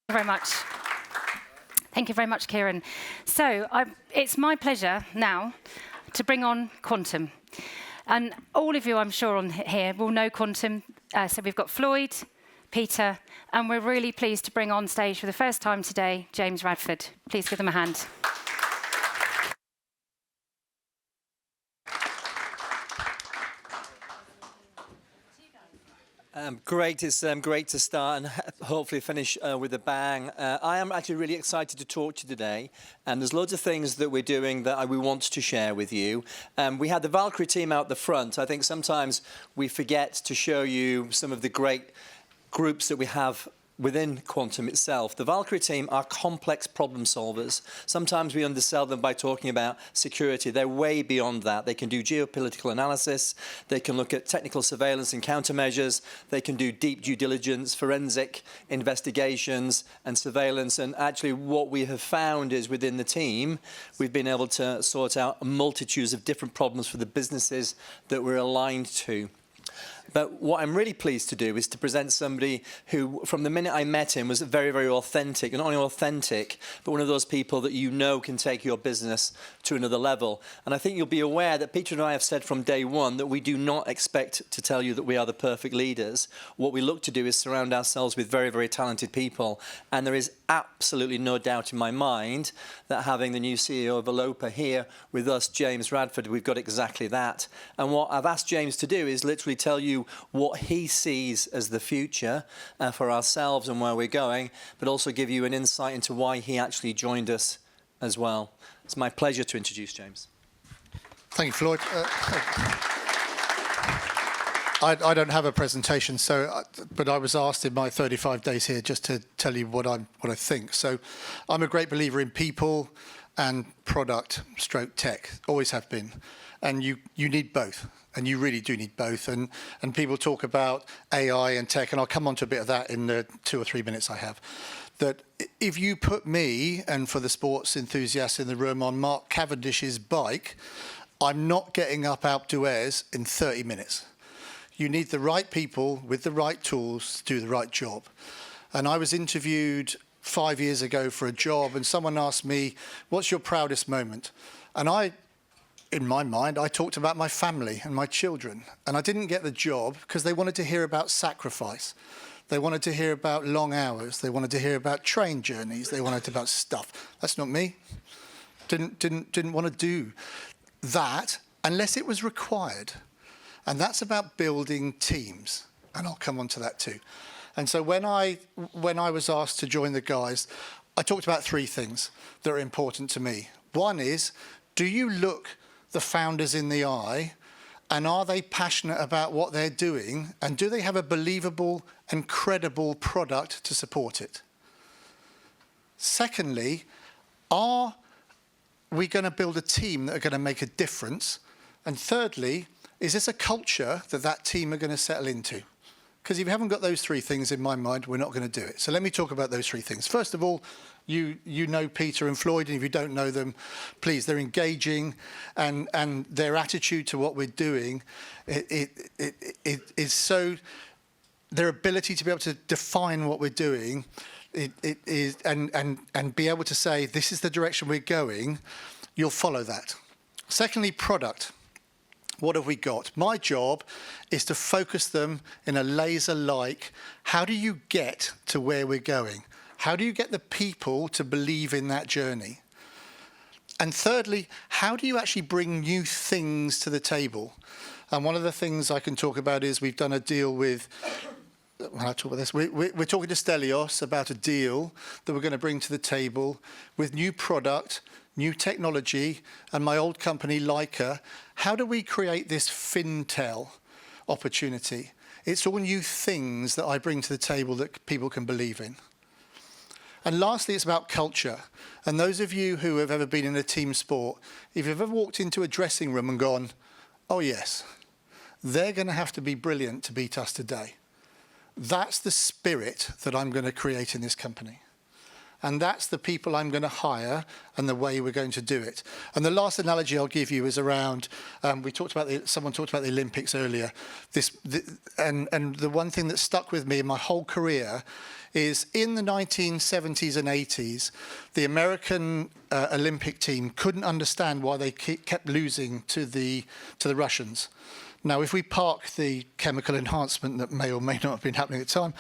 Very much. Thank you very much, Kieran. So it's my pleasure now to bring on Quantum. And all of you, I'm sure, on here will know Quantum. So we've got Floyd, Peter, and we're really pleased to bring on stage for the first time today, James Radford. Please give them a hand. Great. It's great to start and hopefully finish with a bang. I am actually really excited to talk to you today. And there's loads of things that we're doing that we want to share with you. We had the Valkyrie team out the front. I think sometimes we forget to show you some of the great groups that we have within Quantum itself. The Valkyrie team are complex problem solvers. Sometimes we undersell them by talking about security. They're way beyond that. They can do geopolitical analysis. They can look at technical surveillance and countermeasures. They can do deep due diligence, forensic investigations and surveillance. And actually what we have found is within the team, we've been able to sort out multitudes of different problems for the businesses that we're aligned to. But what I'm really pleased to do is to present somebody who, from the minute I met him, was very, very authentic. And not only authentic, but one of those people that you know can take your business to another level. And I think you'll be aware that Peter and I have said from day one that we do not expect to tell you that we are the perfect leaders. What we look to do is surround ourselves with very, very talented people. And there is absolutely no doubt in my mind that having the new CEO of Volopa here with us, James Radford, we've got exactly that. And what I've asked James to do is literally tell you what he sees as the future for ourselves and where we're going, but also give you an insight into why he actually joined us as well. It's my pleasure to introduce James. Thank you, Floyd. I don't have a presentation, but I was asked in my 35 days here just to tell you what I think. So I'm a great believer in people and product stroke tech, always have been. And you need both, and you really do need both. And people talk about AI and tech, and I'll come on to a bit of that in the 2 or 3 minutes I have. That if you put me, and for the sports enthusiasts in the room, on Mark Cavendish's bike, I'm not getting up Alpe d'Huez in 30 minutes. You need the right people with the right tools to do the right job. And I was interviewed 5 years ago for a job, and someone asked me, what's your proudest moment? And in my mind, I talked about my family and my children. And I didn't get the job because they wanted to hear about sacrifice. They wanted to hear about long hours. They wanted to hear about train journeys. They wanted about stuff. That's not me. Didn't want to do that unless it was required. And that's about building teams. And I'll come on to that too. And so when I was asked to join the guys, I talked about 3 things that are important to me. One is, do you look the founders in the eye, and are they passionate about what they're doing, and do they have a believable and credible product to support it? Secondly, are we going to build a team that are going to make a difference? And thirdly, is this a culture that team are going to settle into? Because if you haven't got those 3 things in my mind, we're not going to do it. So let me talk about those 3 things. First of all, you know Peter and Floyd, and if you don't know them, please, they're engaging, and their attitude to what we're doing it is so, their ability to be able to define what we're doing, it is, and be able to say, this is the direction we're going, you'll follow that. Secondly, product. What have we got? My job is to focus them in a laser-like, how do you get to where we're going? How do you get the people to believe in that journey? And thirdly, how do you actually bring new things to the table? And one of the things I can talk about is we've done a deal with, when I talk about this, we're talking to Stelios about a deal that we're going to bring to the table with new product, new technology, and my old company, Leica. How do we create this Fintel opportunity? It's all new things that I bring to the table that people can believe in. And lastly, it's about culture. And those of you who have ever been in a team sport, if you've ever walked into a dressing room and gone, oh yes, they're going to have to be brilliant to beat us today. That's the spirit that I'm going to create in this company. And that's the people I'm going to hire and the way we're going to do it. And the last analogy I'll give you is around, someone talked about the Olympics earlier. And the one thing that stuck with me in my whole career is in the 1970s and 80s, the American Olympic team couldn't understand why they kept losing to the Russians. Now, if we park the chemical enhancement that may or may not have been happening at the time,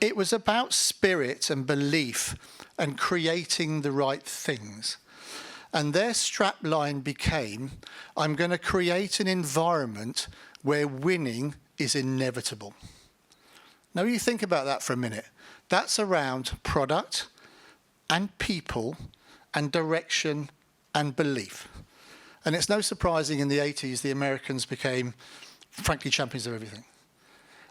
it was about spirit and belief and creating the right things. And their strap line became, I'm going to create an environment where winning is inevitable. Now, you think about that for a minute. That's around product and people and direction and belief. And it's no surprising in the 80s, the Americans became, frankly, champions of everything.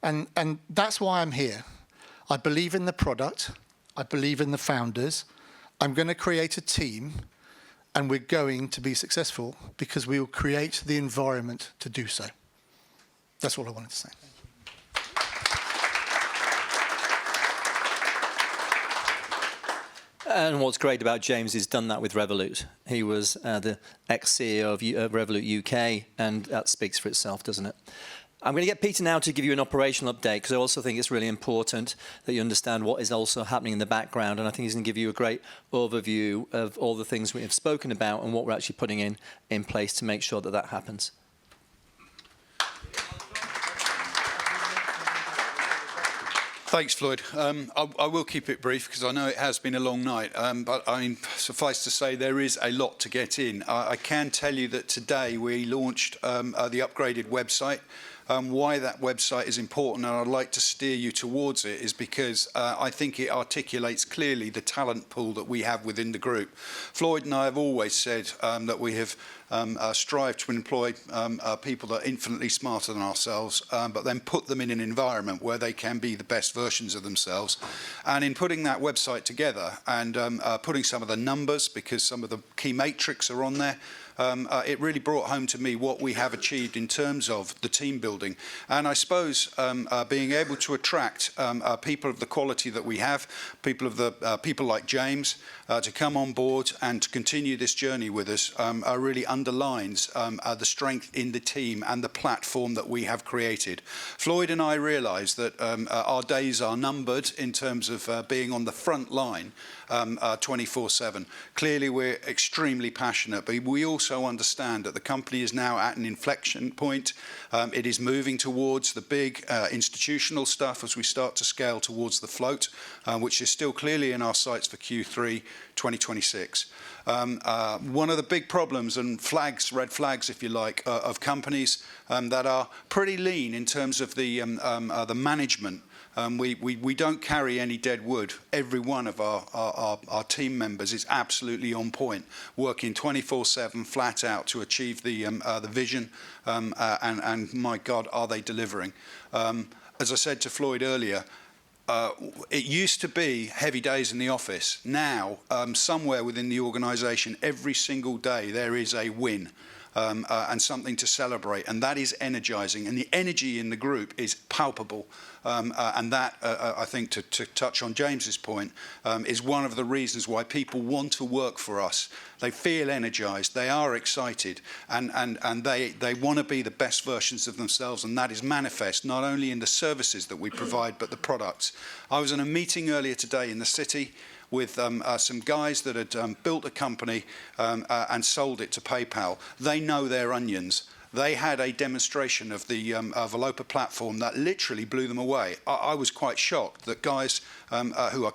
And that's why I'm here. I believe in the product. I believe in the founders. I'm going to create a team, and we're going to be successful because we will create the environment to do so. That's all I wanted to say. And what's great about James, he's done that with Revolut. He was the ex-CEO of Revolut UK, and that speaks for itself, doesn't it? I'm going to get Peter now to give you an operational update, because I also think it's really important that you understand what is also happening in the background, and I think he's going to give you a great overview of all the things we have spoken about and what we're actually putting in place to make sure that that happens. Thanks, Floyd. I will keep it brief because I know it has been a long night, but I mean, suffice to say there is a lot to get in. I can tell you that today we launched the upgraded website. Why that website is important, and I'd like to steer you towards it, is because I think it articulates clearly the talent pool that we have within the group. Floyd and I have always said that we have strived to employ people that are infinitely smarter than ourselves, but then put them in an environment where they can be the best versions of themselves. And in putting that website together and putting some of the numbers, because some of the key metrics are on there, it really brought home to me what we have achieved in terms of the team building. And I suppose being able to attract people of the quality that we have, people like James, to come on board and to continue this journey with us really underlines the strength in the team and the platform that we have created. Floyd and I realise that our days are numbered in terms of being on the front line 24/7. Clearly, we're extremely passionate, but we also understand that the company is now at an inflection point. It is moving towards the big institutional stuff as we start to scale towards the float, which is still clearly in our sights for Q3 2026. One of the big problems and flags, red flags, if you like, of companies that are pretty lean in terms of the management. We don't carry any dead wood. Every one of our team members is absolutely on point, working 24/7 flat out to achieve the vision, and my God, are they delivering. As I said to Floyd earlier, it used to be heavy days in the office. Now, somewhere within the organisation, every single day there is a win. And something to celebrate, and that is energising, and the energy in the group is palpable, and that, I think, to touch on James's point, is one of the reasons why people want to work for us. They feel energised, they are excited, and they want to be the best versions of themselves, and that is manifest not only in the services that we provide, but the products. I was in a meeting earlier today in the city with some guys that had built a company and sold it to PayPal. They know their onions. They had a demonstration of the Volopa platform that literally blew them away. I was quite shocked that guys who are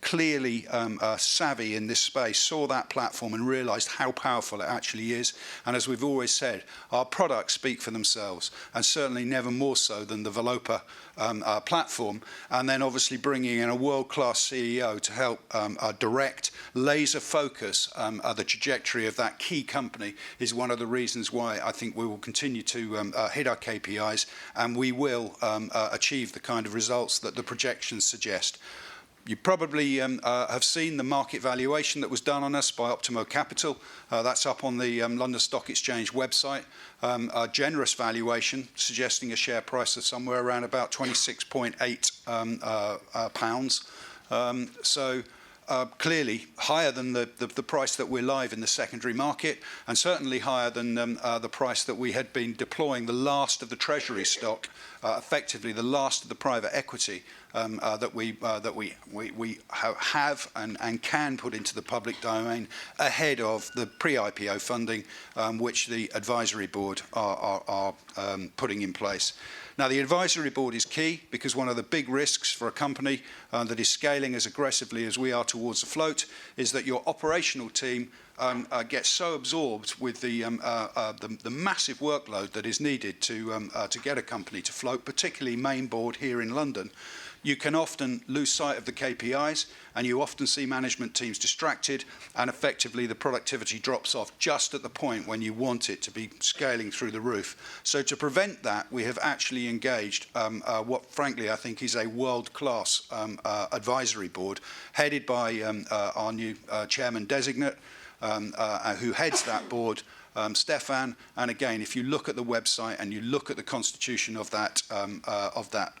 clearly savvy in this space saw that platform and realised how powerful it actually is. And as we've always said, our products speak for themselves, and certainly never more so than the Volopa platform. And then obviously bringing in a world-class CEO to help direct, laser focus the trajectory of that key company is one of the reasons why I think we will continue to hit our KPIs, and we will achieve the kind of results that the projections suggest. You probably have seen the market valuation that was done on us by Optimo Capital. That's up on the London Stock Exchange website. A generous valuation, suggesting a share price of somewhere around about £26.8. So clearly higher than the price that we're live in the secondary market, and certainly higher than the price that we had been deploying the last of the treasury stock, effectively the last of the private equity that we have and can put into the public domain ahead of the pre-IPO funding, which the advisory board are putting in place. Now, the advisory board is key because one of the big risks for a company that is scaling as aggressively as we are towards the float is that your operational team gets so absorbed with the massive workload that is needed to get a company to float, particularly main board here in London. You can often lose sight of the KPIs, and you often see management teams distracted, and effectively the productivity drops off just at the point when you want it to be scaling through the roof. So to prevent that, we have actually engaged what frankly I think is a world-class advisory board, headed by our new chairman designate, who heads that board, Stefan. And again, if you look at the website and you look at the constitution of that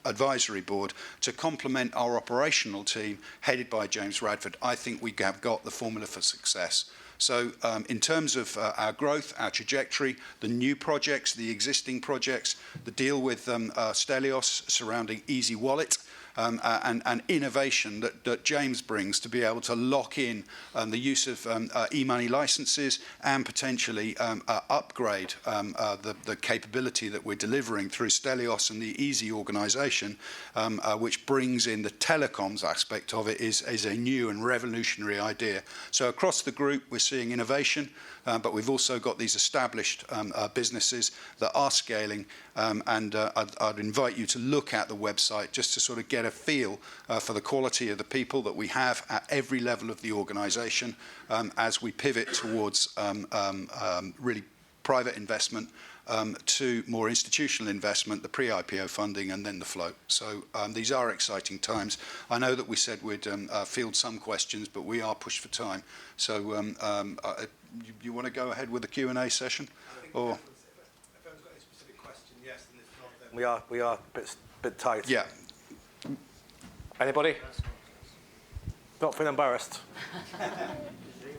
advisory board, to complement our operational team headed by James Radford, I think we have got the formula for success. So in terms of our growth, our trajectory, the new projects, the existing projects, the deal with Stelios surrounding Easy Wallet, and innovation that James brings to be able to lock in the use of e-money licenses and potentially upgrade the capability that we're delivering through Stelios and the Easy organisation, which brings in the telecoms aspect of it, is a new and revolutionary idea. So across the group, we're seeing innovation, but we've also got these established businesses that are scaling, and I'd invite you to look at the website just to sort of get a feel for the quality of the people that we have at every level of the organisation as we pivot towards really private investment to more institutional investment, the pre-IPO funding, and then the float. So these are exciting times. I know that we said we'd field some questions, but we are pushed for time. So you want to go ahead with the Q&A session? Or if anyone's got any specific question, yes, and if not, then we are a bit tight. yeah. Anybody? Not feel embarrassed.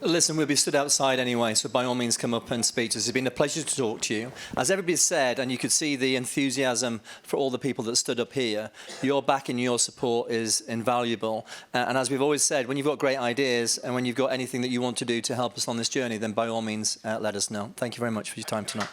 Listen, we'll be stood outside anyway, so by all means come up and speak to us. It's been a pleasure to talk to you. As everybody said, and you could see the enthusiasm for all the people that stood up here, your back and your support is invaluable. And as we've always said, when you've got great ideas and when you've got anything that you want to do to help us on this journey, then by all means let us know. Thank you very much for your time tonight.